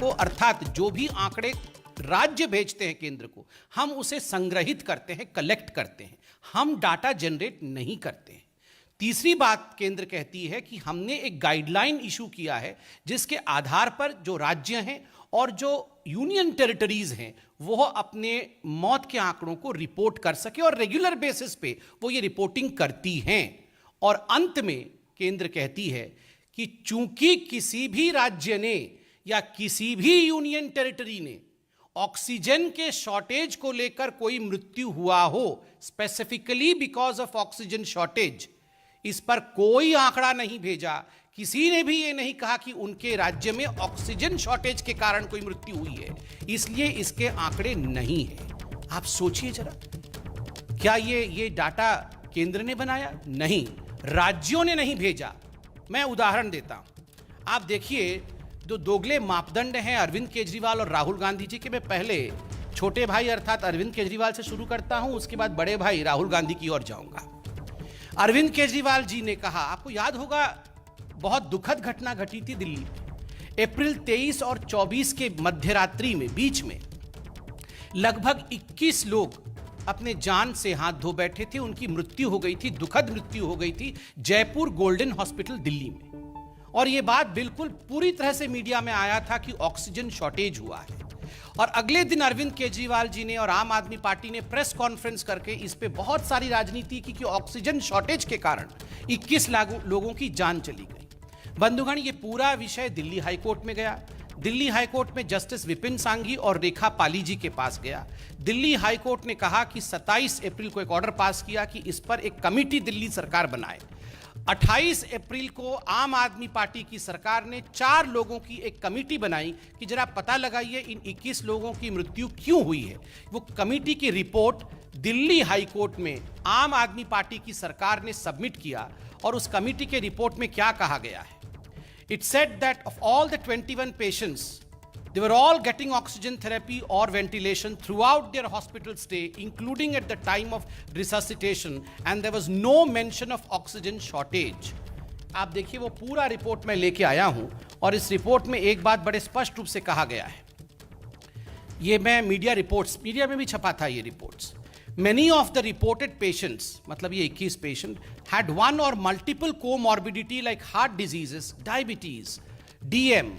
को, अर्थात जो भी आंकड़े राज्य भेजते हैं केंद्र को, हम उसे संग्रहित करते हैं, कलेक्ट करते हैं, हम डाटा जनरेट नहीं करते हैं। तीसरी बात केंद्र कहती है कि हमने एक गाइडलाइन इशू किया है जिसके आधार पर जो राज्य हैं और जो यूनियन टेरिटरीज हैं वो अपने मौत के आंकड़ों को रिपोर्ट कर सके और रेगुलर बेसिस पे वो ये रिपोर्टिंग करती हैं। और अंत में केंद्र कहती है कि चूंकि किसी भी राज्य ने या किसी भी यूनियन टेरिटरी ने ऑक्सीजन के शॉर्टेज को लेकर कोई मृत्यु हुआ हो, specifically because of oxygen shortage, इस पर कोई आंकड़ा नहीं भेजा, किसी ने भी ये नहीं कहा कि उनके राज्य में ऑक्सीजन शॉर्टेज के कारण कोई मृत्यु हुई है, इसलिए इसके आंकड़े नहीं है। आप सोचिए जरा, क्या ये डाटा केंद्र ने बनाया? नहीं, राज्यों ने नहीं भेजा। मैं उदाहरण देता हूं, आप देखिए जो दोगले मापदंड हैं अरविंद केजरीवाल और राहुल गांधी जी के। मैं पहले छोटे भाई अर्थात अरविंद केजरीवाल से शुरू करता हूं, उसके बाद बड़े भाई राहुल गांधी की ओर जाऊंगा। अरविंद केजरीवाल जी ने कहा, आपको याद होगा बहुत दुखद घटना घटी थी दिल्ली में अप्रैल 23 और 24 के मध्यरात्रि में, बीच में लगभग 21 लोग अपने जान से हाथ धो बैठे थे, उनकी मृत्यु हो गई थी, दुखद मृत्यु हो गई थी जयपुर गोल्डन हॉस्पिटल दिल्ली में। और यह बात बिल्कुल पूरी तरह से मीडिया में आया था कि ऑक्सीजन शॉर्टेज हुआ है। और अगले दिन अरविंद केजरीवाल जी ने और आम आदमी पार्टी ने प्रेस कॉन्फ्रेंस करके इस पे बहुत सारी राजनीति की कि ऑक्सीजन शॉर्टेज के कारण 21 लोगों की जान चली गई। बंधुगण, ये पूरा विषय दिल्ली हाईकोर्ट में गया। दिल्ली हाईकोर्ट में जस्टिस विपिन सांघी और रेखा पाली जी के पास गया। दिल्ली हाईकोर्ट ने कहा कि 27 अप्रैल को एक ऑर्डर पास किया कि इस पर एक कमेटी दिल्ली सरकार बनाए। 28 अप्रैल को आम आदमी पार्टी की सरकार ने 4 लोगों की एक कमेटी बनाई कि जरा पता लगाइए इन 21 लोगों की मृत्यु क्यों हुई है। वो कमेटी की रिपोर्ट दिल्ली हाईकोर्ट में आम आदमी पार्टी की सरकार ने सबमिट किया और उस कमेटी के रिपोर्ट में क्या कहा गया है? It said that of all the 21 patients, they were all getting oxygen therapy or ventilation throughout their hospital stay, including at the time of resuscitation, and there was no mention of oxygen shortage. आप देखिए वो पूरा report मैं लेके आया हूं और इस रिपोर्ट में एक बात बड़े स्पष्ट रूप से कहा गया है। ये मैं मीडिया में भी छपा था ये reports. Many of the reported patients, मतलब ये 21 patient, had one or multiple comorbidity like heart diseases, diabetes, DM,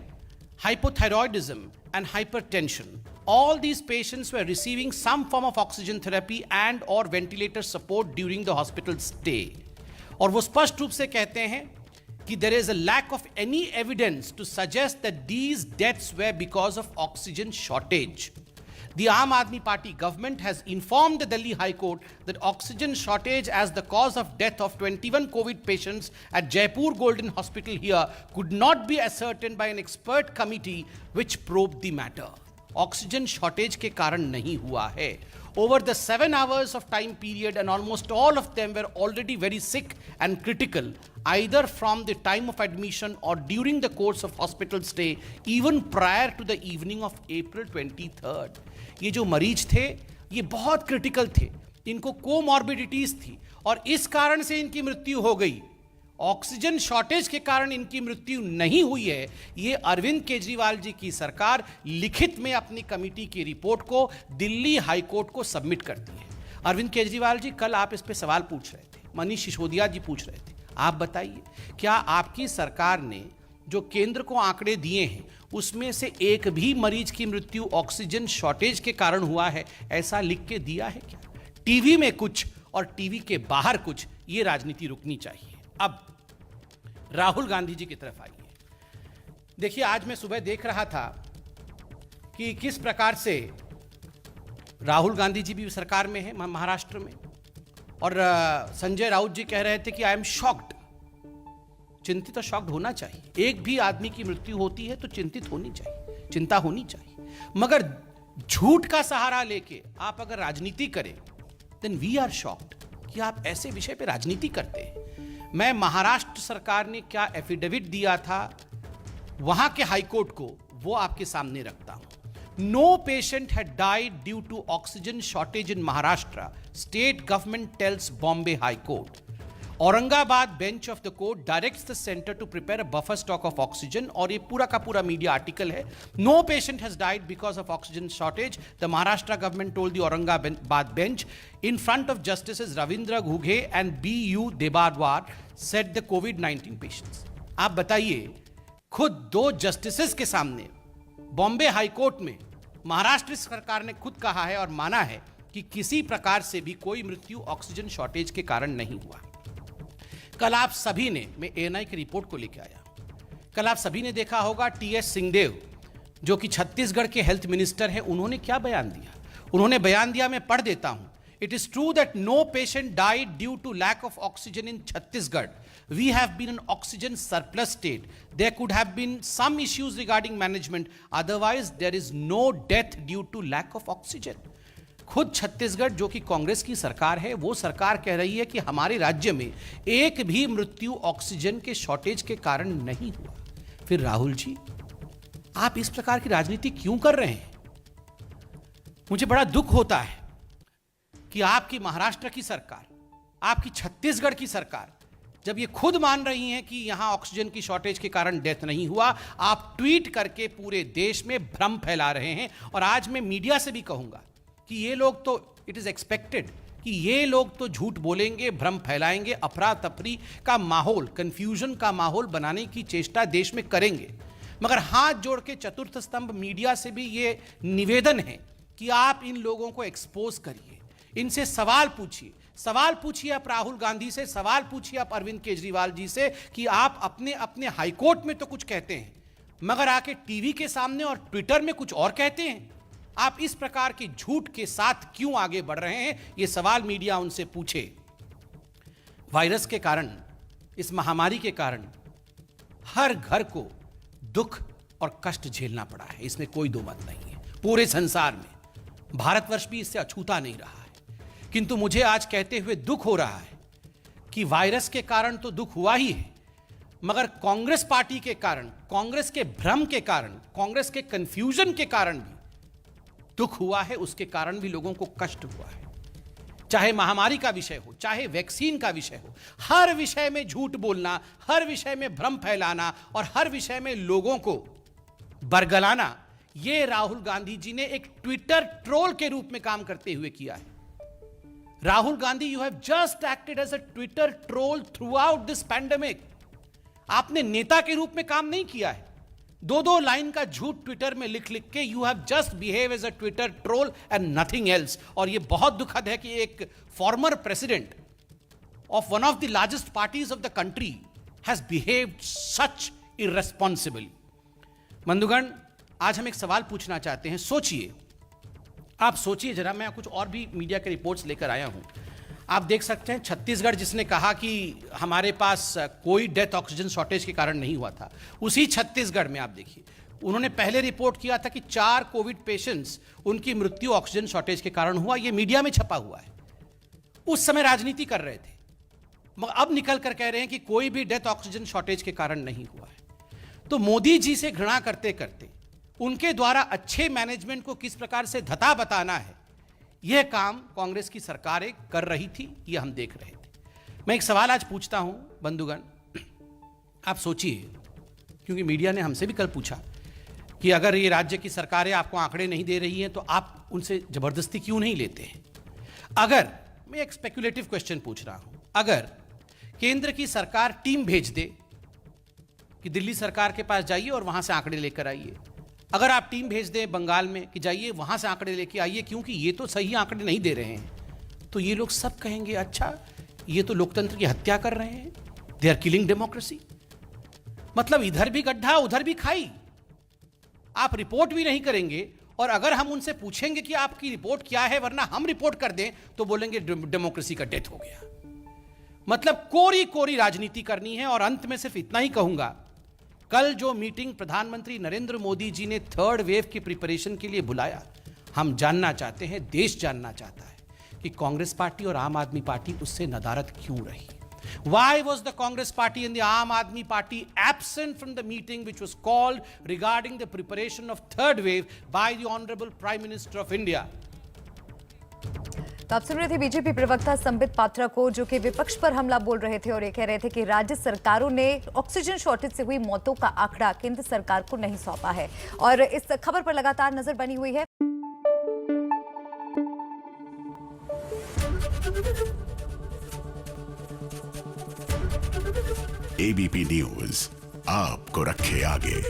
hypothyroidism, and hypertension. All these patients were receiving some form of oxygen therapy and or ventilator support during the hospital stay. और वो स्पष्ट रूप से कहते हैं कि there is a lack of any evidence to suggest that these deaths were because of oxygen shortage. The Aam Aadmi Party government has informed the Delhi High Court that oxygen shortage as the cause of death of 21 COVID patients at Jaipur Golden Hospital here could not be ascertained by an expert committee which probed the matter. Oxygen shortage के कारण नहीं हुआ है. Over the 7 hours of time period, and almost all of them were already very sick and critical, either from the time of admission or during the course of hospital stay, even prior to the evening of April 23rd. ये जो मरीज थे ये बहुत critical थे, इनको comorbidities थी और इस कारण से इनकी मृत्यु हो गई। ऑक्सीजन शॉर्टेज के कारण इनकी मृत्यु नहीं हुई है। ये अरविंद केजरीवाल जी की सरकार लिखित में अपनी कमेटी की रिपोर्ट को दिल्ली हाईकोर्ट को सबमिट करती है। अरविंद केजरीवाल जी, कल आप इस पे सवाल पूछ रहे थे, मनीष सिसोदिया जी पूछ रहे थे, आप बताइए क्या आपकी सरकार ने जो केंद्र को आंकड़े दिए हैं उसमें से एक भी मरीज की मृत्यु ऑक्सीजन शॉर्टेज के कारण हुआ है, ऐसा लिख के दिया है क्या? टीवी में कुछ और टीवी के बाहर कुछ, ये राजनीति रुकनी चाहिए। अब राहुल गांधी जी की तरफ आइए। देखिए, आज मैं सुबह देख रहा था कि किस प्रकार से राहुल गांधी जी भी सरकार में है महाराष्ट्र में, और संजय राउत जी कह रहे थे कि आई एम शॉक्ड। चिंतित और शॉक्ड होना चाहिए। एक भी आदमी की मृत्यु होती है तो चिंतित होनी चाहिए, चिंता होनी चाहिए, मगर झूठ का सहारा लेके आप अगर राजनीति करें देन वी आर शॉक्ड कि आप ऐसे विषय पे राजनीति करते हैं। मैं महाराष्ट्र सरकार ने क्या एफिडेविट दिया था वहां के हाईकोर्ट को, वो आपके सामने रखता हूं। No patient had died due to oxygen shortage in Maharashtra, state government tells Bombay High Court. Aurangabad bench of the court directs the centre to prepare a buffer stock of oxygen, और ये पूरा का पूरा मीडिया आर्टिकल है. No patient has died because of oxygen shortage. The Maharashtra government told the Aurangabad bench in front of justices Ravindra Ghuge and BU Debadwar set the covid patients. आप बताइए, खुद 2 justices के सामने बॉम्बे हाईकोर्ट में महाराष्ट्र सरकार ने खुद कहा है और माना है कि किसी प्रकार से भी कोई मृत्यु ऑक्सीजन शॉर्टेज के कारण नहीं हुआ. कल आप सभी ने, मैं ANI की रिपोर्ट को लेकर आया, कल आप सभी ने देखा होगा TS सिंहदेव जो कि छत्तीसगढ़ के हेल्थ मिनिस्टर हैं, उन्होंने क्या बयान दिया. उन्होंने बयान दिया, मैं पढ़ देता हूं. It is true that no patient died due to lack of oxygen in Chhattisgarh. We have been an oxygen surplus state. There could have been some issues regarding management. Otherwise, there is no death due to lack of oxygen. खुद छत्तीसगढ़ जो कि कांग्रेस की सरकार है, वो सरकार कह रही है कि हमारे राज्य में एक भी मृत्यु ऑक्सीजन के शॉर्टेज के कारण नहीं हुआ. फिर राहुल जी, आप इस प्रकार की राजनीति क्यों कर रहे हैं? मुझे बड़ा दुख होता है कि आपकी महाराष्ट्र की सरकार, आपकी छत्तीसगढ़ की सरकार जब ये खुद मान रही हैं कि यहां ऑक्सीजन की शॉर्टेज के कारण डेथ नहीं हुआ, आप ट्वीट करके पूरे देश में भ्रम फैला रहे हैं. और आज मैं मीडिया से भी कहूंगा कि ये लोग तो, इट इज एक्सपेक्टेड कि ये लोग तो झूठ बोलेंगे, भ्रम फैलाएंगे, अफरा तफरी का माहौल, कंफ्यूजन का माहौल बनाने की चेष्टा देश में करेंगे. मगर हाथ जोड़ के चतुर्थ स्तंभ मीडिया से भी ये निवेदन है कि आप इन लोगों को एक्सपोज करिए, इनसे सवाल पूछिए आप राहुल गांधी से, सवाल पूछिए आप अरविंद केजरीवाल जी से कि आप अपने अपने हाईकोर्ट में तो कुछ कहते हैं, मगर आके टीवी के सामने और ट्विटर में कुछ और कहते हैं. आप इस प्रकार के झूठ के साथ क्यों आगे बढ़ रहे हैं? यह सवाल मीडिया उनसे पूछे. वायरस के कारण, इस महामारी के कारण हर घर को दुख और कष्ट झेलना पड़ा है, इसमें कोई दो मत नहीं है. पूरे संसार में भारतवर्ष भी इससे अछूता नहीं रहा है. किंतु मुझे आज कहते हुए दुख हो रहा है कि वायरस के कारण तो दुख हुआ ही है, मगर कांग्रेस पार्टी के कारण, कांग्रेस के भ्रम के कारण, कांग्रेस के कंफ्यूजन के कारण भी दुख हुआ है. उसके कारण भी लोगों को कष्ट हुआ है. चाहे महामारी का विषय हो, चाहे वैक्सीन का विषय हो, हर विषय में झूठ बोलना, हर विषय में भ्रम फैलाना और हर विषय में लोगों को बरगलाना, यह राहुल गांधी जी ने एक ट्विटर ट्रोल के रूप में काम करते हुए किया है. Rahul Gandhi, you have just acted as a Twitter troll throughout this pandemic. आपने नेता के रूप में काम नहीं किया है. 2-2 लाइन का झूठ ट्विटर में लिख लिख के you have just behave as a Twitter troll and nothing else. और यह बहुत दुखद है कि एक former president of one of the largest parties of the country has behaved such irresponsibly. बंधुगण, आज हम एक सवाल पूछना चाहते हैं. सोचिए, आप सोचिए जरा. मैं कुछ और भी मीडिया के रिपोर्ट्स लेकर आया हूं. आप देख सकते हैं छत्तीसगढ़ जिसने कहा कि हमारे पास कोई डेथ ऑक्सीजन शॉर्टेज के कारण नहीं हुआ था, उसी छत्तीसगढ़ में आप देखिए, उन्होंने पहले रिपोर्ट किया था कि 4 कोविड पेशेंट्स, उनकी मृत्यु ऑक्सीजन शॉर्टेज के कारण हुआ. यह मीडिया में छपा हुआ है. उस समय राजनीति कर रहे थे, मगर अब निकल कर कह रहे हैं कि कोई भी डेथ ऑक्सीजन शॉर्टेज के कारण नहीं हुआ है. तो मोदी जी से घृणा करते करते उनके द्वारा अच्छे मैनेजमेंट को किस प्रकार से धता बताना है, यह काम कांग्रेस की सरकारें कर रही थी, यह हम देख रहे थे. मैं एक सवाल आज पूछता हूं बंधुगण, आप सोचिए, क्योंकि मीडिया ने हमसे भी कल पूछा कि अगर ये राज्य की सरकारें आपको आंकड़े नहीं दे रही हैं तो आप उनसे जबरदस्ती क्यों नहीं लेते हैं. अगर, मैं एक स्पेक्युलेटिव क्वेश्चन पूछ रहा हूं, अगर केंद्र की सरकार टीम भेज दे कि दिल्ली सरकार के पास जाइए और वहां से आंकड़े लेकर आइए, अगर आप टीम भेज दें बंगाल में कि जाइए वहां से आंकड़े लेके आइए क्योंकि ये तो सही आंकड़े नहीं दे रहे हैं, तो ये लोग सब कहेंगे अच्छा ये तो लोकतंत्र की हत्या कर रहे हैं, दे आर किलिंग डेमोक्रेसी. मतलब इधर भी गड्ढा उधर भी खाई. आप रिपोर्ट भी नहीं करेंगे, और अगर हम उनसे पूछेंगे कि आपकी रिपोर्ट क्या है वरना हम रिपोर्ट कर दें तो बोलेंगे डेमोक्रेसी का डेथ हो गया. मतलब कोरी कोरी राजनीति करनी है. और अंत में सिर्फ इतना ही कहूंगा, कल जो मीटिंग प्रधानमंत्री नरेंद्र मोदी जी ने 3rd वेव की प्रिपरेशन के लिए बुलाया, हम जानना चाहते हैं, देश जानना चाहता है कि कांग्रेस पार्टी और आम आदमी पार्टी उससे नदारद क्यों रही. Why was the Congress party and the Aam Aadmi party absent from the meeting which was called regarding the preparation of 3rd wave by the Honorable Prime Minister of India? तो आप सुन रहे थे BJP प्रवक्ता संबित पात्रा को, जो कि विपक्ष पर हमला बोल रहे थे और ये कह रहे थे कि राज्य सरकारों ने ऑक्सीजन शॉर्टेज से हुई मौतों का आंकड़ा केंद्र सरकार को नहीं सौंपा है। और इस खबर पर लगातार नजर बनी हुई है। एबीपी न्यूज आपको रखे आगे।